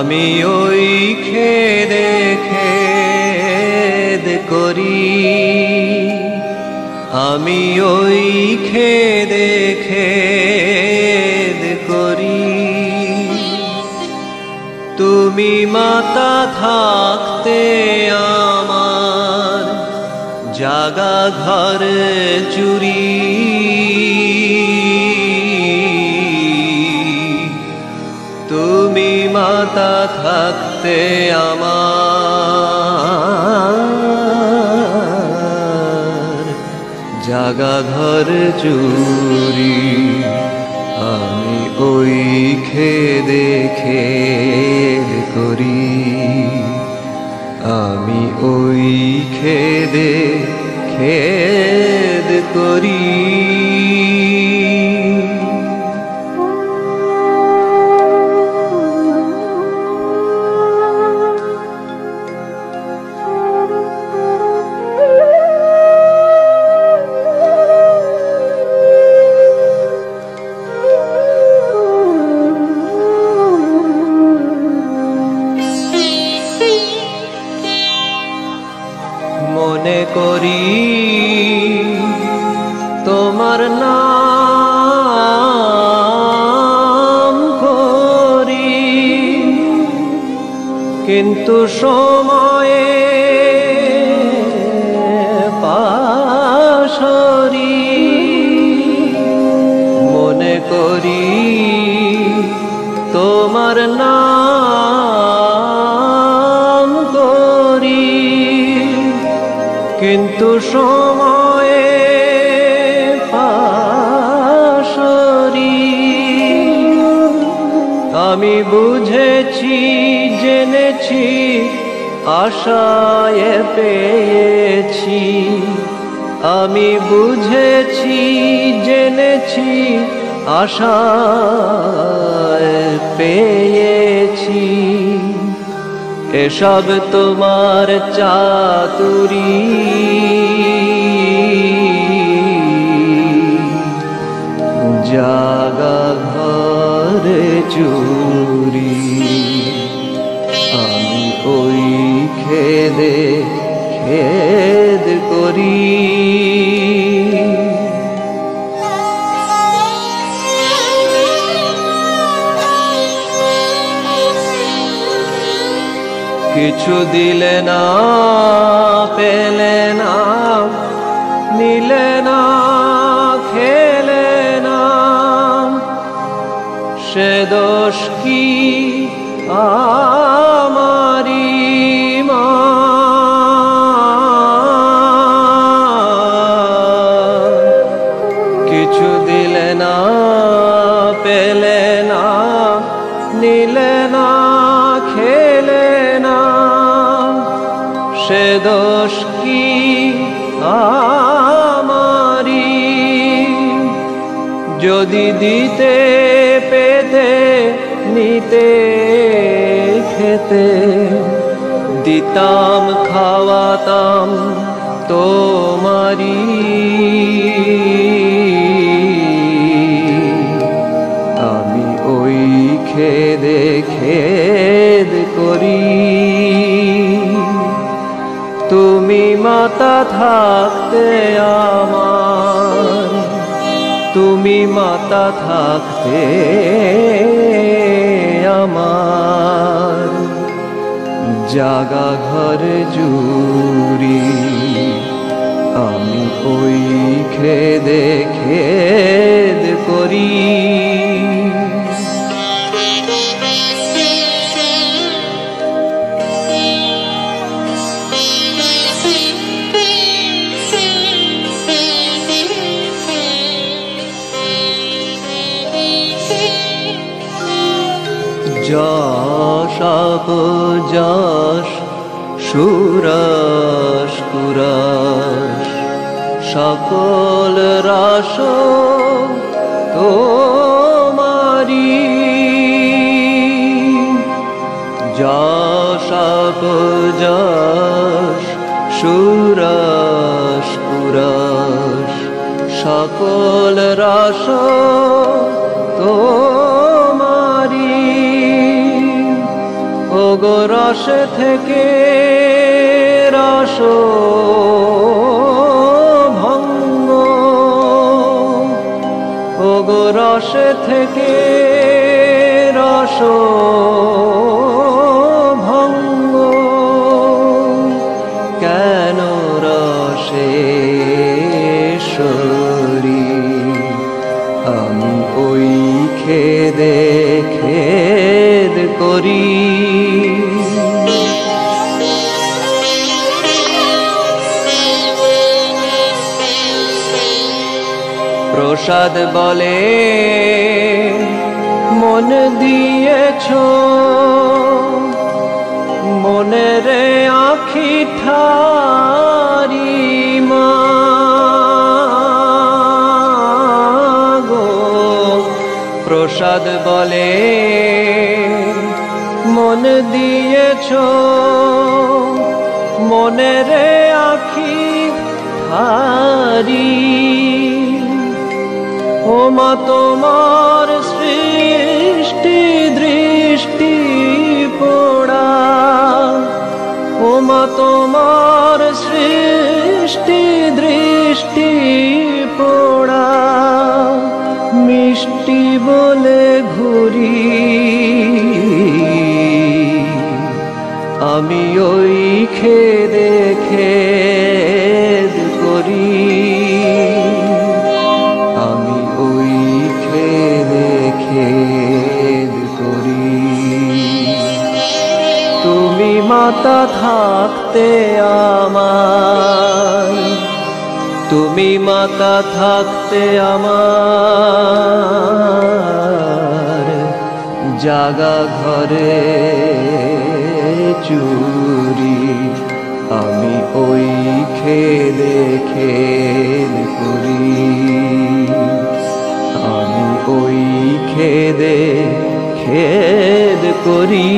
আমি ওই খেদে খেদ করি, আমি ওই খেদে খেদ করি। তুমি মাতা থাকতে আমার জাগা ঘর চুরি, তুমি মাতা থাকতে আমার জাগা ঘর চুরি। আমি ওই খেদে খেদ করি, আমি ওই খেদে খেদ করি। মনে করি তোমার নাম করি, কিন্তু সময়ে পাশরি। মনে করি তোমার নাম করি, কিন্তু সময়ে পাশরি। আমি বুঝেছি জেনেছি আশায় পেয়েছি, আমি বুঝেছি জেনেছি আশায় পেয়েছি। এসব তোমার চাতুরি, জাগা ঘরে চুরি। আমি ওই খেদে খেদ করি, কিছু দিলে না পেলে না, নিলে না খেলে না, সে দোষ কি আমারি মা? কিছু দিলে না পেলে না, নিলে না খেলে না, সে দোষ কি আমারি? যদি দিতে পেতে নিতে খেতে, দিতাম খাওয়াতাম তোমারি। আমি ওই খেদে খেদ করি, তুমি মাতা থাকতে আমার, তুমি মাতা থাকতে আমার জাগা ঘর জুড়ি। আমি ওই খেদে খেদ করি, যশ যশ সুরস কুরস সকল রাস তোমারি। যশ যশ সুরস কুরস সকল রাস তোমারি। ওগো রস থেকে রস ভঙ্গ, ওগো রস থেকে রস ভঙ্গ, কেন রসেশ্বরী আমি ওই খেদে খেদ করি। প্রসাদ বলে মন দিয়েছ, মনের আঁখি ঠারি মাগো। প্রসাদ বলে মন দিয়েছ, মনের আঁখি ঠারি। ও মা তোমার সৃষ্টি দৃষ্টি পোড়া, ও মা তোমার সৃষ্টি দৃষ্টি পোড়া। মিষ্টি বলে ঘুরি আমি ওই খেদে খেদ করি, আমি ওই খেদে খেদ করি। তুমি মাতা থাকতে আমার, তুমি মাতা থাকতে আমার জাগা ঘরে চুরি। আমি ওই খেদে খেদ করি, আমি ওই খেদে খেদ করি।